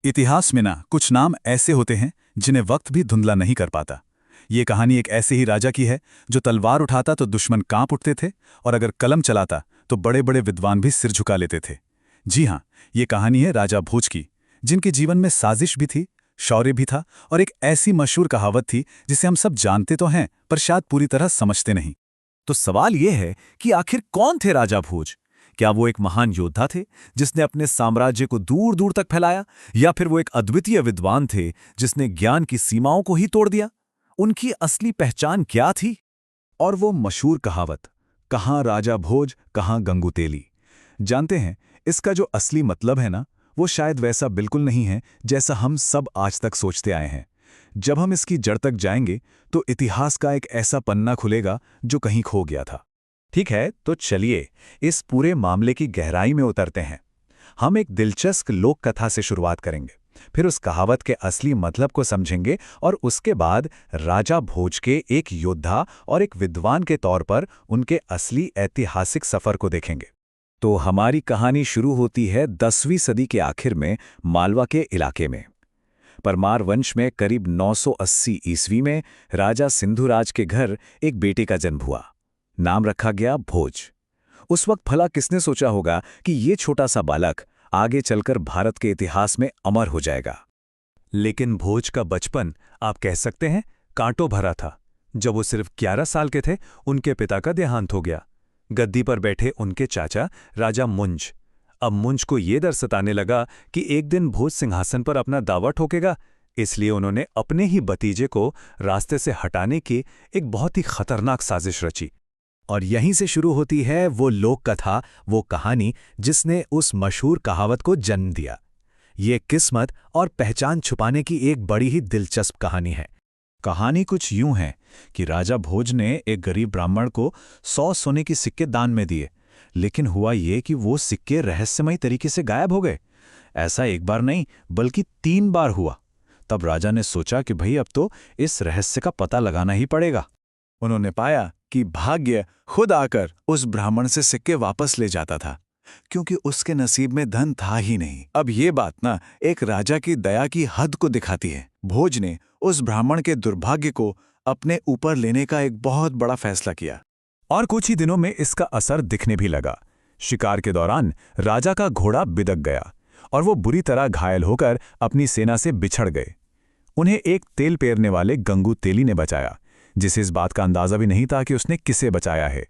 इतिहास में ना कुछ नाम ऐसे होते हैं जिन्हें वक्त भी धुंधला नहीं कर पाता। ये कहानी एक ऐसे ही राजा की है जो तलवार उठाता तो दुश्मन कांप उठते थे और अगर कलम चलाता तो बड़े बड़े विद्वान भी सिर झुका लेते थे। जी हाँ, ये कहानी है राजा भोज की, जिनके जीवन में साजिश भी थी, शौर्य भी था और एक ऐसी मशहूर कहावत थी जिसे हम सब जानते तो हैं पर शायद पूरी तरह समझते नहीं। तो सवाल यह है कि आखिर कौन थे राजा भोज? क्या वो एक महान योद्धा थे जिसने अपने साम्राज्य को दूर दूर तक फैलाया, या फिर वो एक अद्वितीय विद्वान थे जिसने ज्ञान की सीमाओं को ही तोड़ दिया? उनकी असली पहचान क्या थी? और वो मशहूर कहावत, कहाँ राजा भोज कहाँ गंगू तेली। जानते हैं, इसका जो असली मतलब है ना, वो शायद वैसा बिल्कुल नहीं है जैसा हम सब आज तक सोचते आए हैं। जब हम इसकी जड़ तक जाएंगे तो इतिहास का एक ऐसा पन्ना खुलेगा जो कहीं खो गया था। ठीक है, तो चलिए इस पूरे मामले की गहराई में उतरते हैं। हम एक दिलचस्प लोक कथा से शुरुआत करेंगे, फिर उस कहावत के असली मतलब को समझेंगे और उसके बाद राजा भोज के एक योद्धा और एक विद्वान के तौर पर उनके असली ऐतिहासिक सफर को देखेंगे। तो हमारी कहानी शुरू होती है 10वीं सदी के आखिर में मालवा के इलाके में। परमार वंश में करीब 980 ईस्वी में राजा सिंधुराज के घर एक बेटे का जन्म हुआ। नाम रखा गया भोज। उस वक्त भला किसने सोचा होगा कि ये छोटा सा बालक आगे चलकर भारत के इतिहास में अमर हो जाएगा। लेकिन भोज का बचपन, आप कह सकते हैं, कांटों भरा था। जब वो सिर्फ 11 साल के थे, उनके पिता का देहांत हो गया। गद्दी पर बैठे उनके चाचा राजा मुंज। अब मुंज को ये डर सताने लगा कि एक दिन भोज सिंहासन पर अपना दावा ठोकेगा, इसलिए उन्होंने अपने ही भतीजे को रास्ते से हटाने की एक बहुत ही खतरनाक साजिश रची। और यहीं से शुरू होती है वो लोक कथा, वो कहानी जिसने उस मशहूर कहावत को जन्म दिया। ये किस्मत और पहचान छुपाने की एक बड़ी ही दिलचस्प कहानी है। कहानी कुछ यूं है कि राजा भोज ने एक गरीब ब्राह्मण को 100 सोने के सिक्के दान में दिए, लेकिन हुआ ये कि वो सिक्के रहस्यमयी तरीके से गायब हो गए। ऐसा एक बार नहीं बल्कि 3 बार हुआ। तब राजा ने सोचा कि भाई अब तो इस रहस्य का पता लगाना ही पड़ेगा। उन्होंने पाया कि भाग्य खुद आकर उस ब्राह्मण से सिक्के वापस ले जाता था, क्योंकि उसके नसीब में धन था ही नहीं। अब ये बात ना एक राजा की दया की हद को दिखाती है। भोज ने उस ब्राह्मण के दुर्भाग्य को अपने ऊपर लेने का एक बहुत बड़ा फैसला किया। और कुछ ही दिनों में इसका असर दिखने भी लगा। शिकार के दौरान राजा का घोड़ा बिदक गया और वो बुरी तरह घायल होकर अपनी सेना से बिछड़ गए। उन्हें एक तेल पेरने वाले गंगू तेली ने बचाया, जिसे इस बात का अंदाजा भी नहीं था कि उसने किसे बचाया है।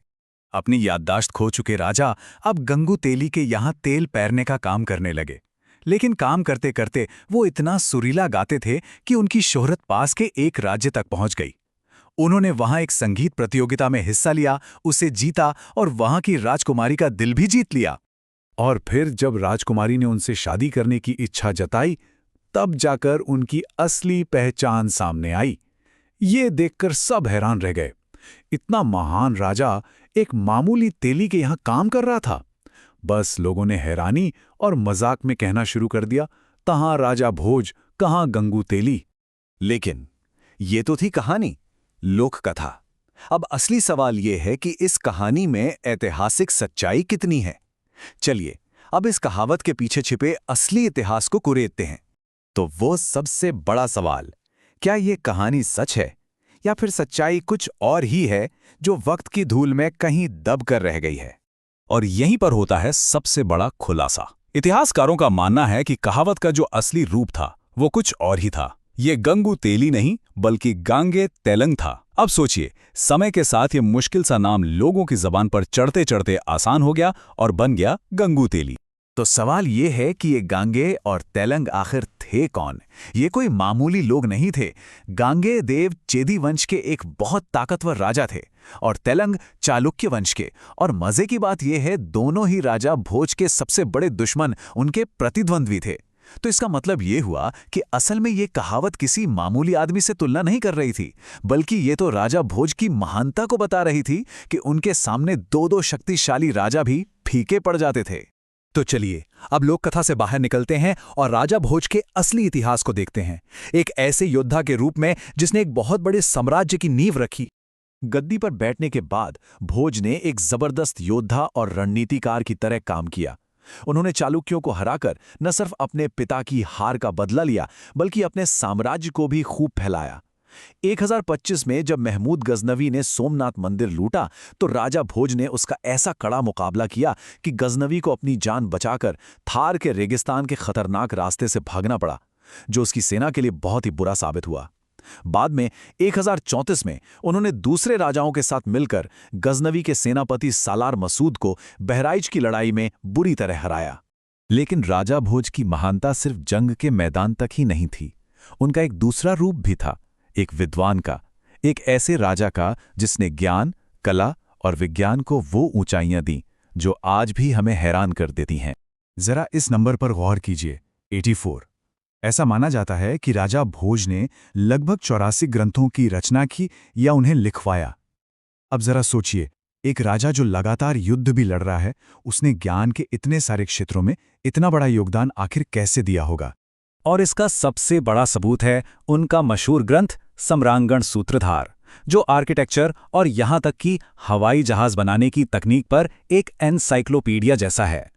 अपनी याददाश्त खो चुके राजा अब गंगू तेली के यहाँ तेल पैरने का काम करने लगे। लेकिन काम करते करते वो इतना सुरीला गाते थे कि उनकी शोहरत पास के एक राज्य तक पहुंच गई। उन्होंने वहां एक संगीत प्रतियोगिता में हिस्सा लिया, उसे जीता और वहां की राजकुमारी का दिल भी जीत लिया। और फिर जब राजकुमारी ने उनसे शादी करने की इच्छा जताई, तब जाकर उनकी असली पहचान सामने आई। ये देखकर सब हैरान रह गए। इतना महान राजा एक मामूली तेली के यहां काम कर रहा था। बस लोगों ने हैरानी और मजाक में कहना शुरू कर दिया, तहां राजा भोज कहां गंगू तेली। लेकिन ये तो थी कहानी, लोक कथा। अब असली सवाल ये है कि इस कहानी में ऐतिहासिक सच्चाई कितनी है। चलिए अब इस कहावत के पीछे छिपे असली इतिहास को कुरेदते हैं। तो वो सबसे बड़ा सवाल, क्या ये कहानी सच है या फिर सच्चाई कुछ और ही है जो वक्त की धूल में कहीं दब कर रह गई है? और यहीं पर होता है सबसे बड़ा खुलासा। इतिहासकारों का मानना है कि कहावत का जो असली रूप था वो कुछ और ही था। ये गंगू तेली नहीं बल्कि गांगे तेलंग था। अब सोचिए, समय के साथ ये मुश्किल सा नाम लोगों की जबान पर चढ़ते चढ़ते आसान हो गया और बन गया गंगू तेली। तो सवाल ये है कि ये गांगे और तेलंग आखिर थे कौन? ये कोई मामूली लोग नहीं थे। गांगे देव चेदी वंश के एक बहुत ताकतवर राजा थे और तेलंग चालुक्य वंश के। और मजे की बात यह है, दोनों ही राजा भोज के सबसे बड़े दुश्मन उनके प्रतिद्वंद्वी थे। तो इसका मतलब ये हुआ कि असल में ये कहावत किसी मामूली आदमी से तुलना नहीं कर रही थी, बल्कि ये तो राजा भोज की महानता को बता रही थी कि उनके सामने दो शक्तिशाली राजा भी फीके पड़ जाते थे। तो चलिए अब लोक कथा से बाहर निकलते हैं और राजा भोज के असली इतिहास को देखते हैं, एक ऐसे योद्धा के रूप में जिसने एक बहुत बड़े साम्राज्य की नींव रखी। गद्दी पर बैठने के बाद भोज ने एक जबरदस्त योद्धा और रणनीतिकार की तरह काम किया। उन्होंने चालुक्यों को हराकर न सिर्फ अपने पिता की हार का बदला लिया, बल्कि अपने साम्राज्य को भी खूब फैलाया। 1025 में जब महमूद गजनवी ने सोमनाथ मंदिर लूटा, तो राजा भोज ने उसका ऐसा कड़ा मुकाबला किया कि गजनवी को अपनी जान बचाकर थार के रेगिस्तान के खतरनाक रास्ते से भागना पड़ा, जो उसकी सेना के लिए बहुत ही बुरा साबित हुआ। बाद में 1034 में उन्होंने दूसरे राजाओं के साथ मिलकर गजनवी के सेनापति सालार मसूद को बहराइच की लड़ाई में बुरी तरह हराया। लेकिन राजा भोज की महानता सिर्फ जंग के मैदान तक ही नहीं थी। उनका एक दूसरा रूप भी था, एक विद्वान का, एक ऐसे राजा का जिसने ज्ञान, कला और विज्ञान को वो ऊंचाइयां दी जो आज भी हमें हैरान कर देती हैं। जरा इस नंबर पर गौर कीजिए, 84। ऐसा माना जाता है कि राजा भोज ने लगभग 84 ग्रंथों की रचना की या उन्हें लिखवाया। अब जरा सोचिए, एक राजा जो लगातार युद्ध भी लड़ रहा है, उसने ज्ञान के इतने सारे क्षेत्रों में इतना बड़ा योगदान आखिर कैसे दिया होगा? और इसका सबसे बड़ा सबूत है उनका मशहूर ग्रंथ सम्रांगण सूत्रधार, जो आर्किटेक्चर और यहां तक कि हवाई जहाज बनाने की तकनीक पर एक एनसाइक्लोपीडिया जैसा है।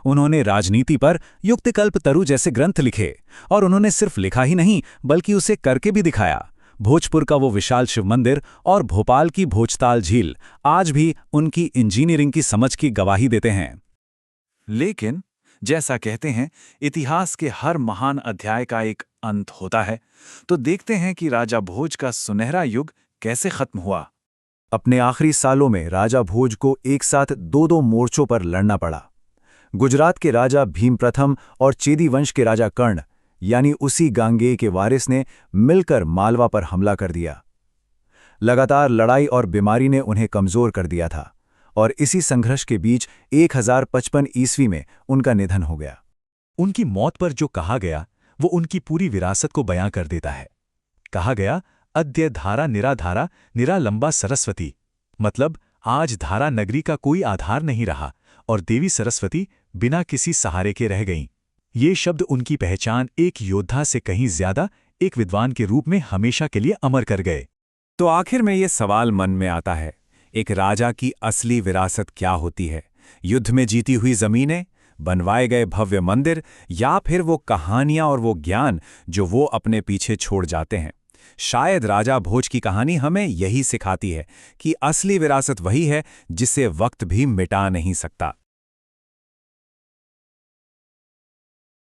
उन्होंने राजनीति पर युक्तिकल्प तरु जैसे ग्रंथ लिखे, और उन्होंने सिर्फ लिखा ही नहीं बल्कि उसे करके भी दिखाया। भोजपुर का वो विशाल शिव मंदिर और भोपाल की भोजताल झील आज भी उनकी इंजीनियरिंग की समझ की गवाही देते हैं। लेकिन जैसा कहते हैं, इतिहास के हर महान अध्याय का एक अंत होता है, तो देखते हैं कि राजा भोज का सुनहरा युग कैसे खत्म हुआ। अपने आखिरी सालों में राजा भोज को एक साथ दो मोर्चों पर लड़ना पड़ा। गुजरात के राजा भीम प्रथम और चेदी वंश के राजा कर्ण, यानी उसी गांगेय के वारिस ने मिलकर मालवा पर हमला कर दिया। लगातार लड़ाई और बीमारी ने उन्हें कमजोर कर दिया था, और इसी संघर्ष के बीच 1055 ईस्वी में उनका निधन हो गया। उनकी मौत पर जो कहा गया वो उनकी पूरी विरासत को बयां कर देता है। कहा गया, अद्य धारा निराधारा निरालंबा सरस्वती, मतलब आज धारा नगरी का कोई आधार नहीं रहा और देवी सरस्वती बिना किसी सहारे के रह गईं। ये शब्द उनकी पहचान एक योद्धा से कहीं ज्यादा एक विद्वान के रूप में हमेशा के लिए अमर कर गए। तो आखिर में ये सवाल मन में आता है, एक राजा की असली विरासत क्या होती है? युद्ध में जीती हुई जमीनें, बनवाए गए भव्य मंदिर, या फिर वो कहानियां और वो ज्ञान जो वो अपने पीछे छोड़ जाते हैं? शायद राजा भोज की कहानी हमें यही सिखाती है कि असली विरासत वही है जिसे वक्त भी मिटा नहीं सकता।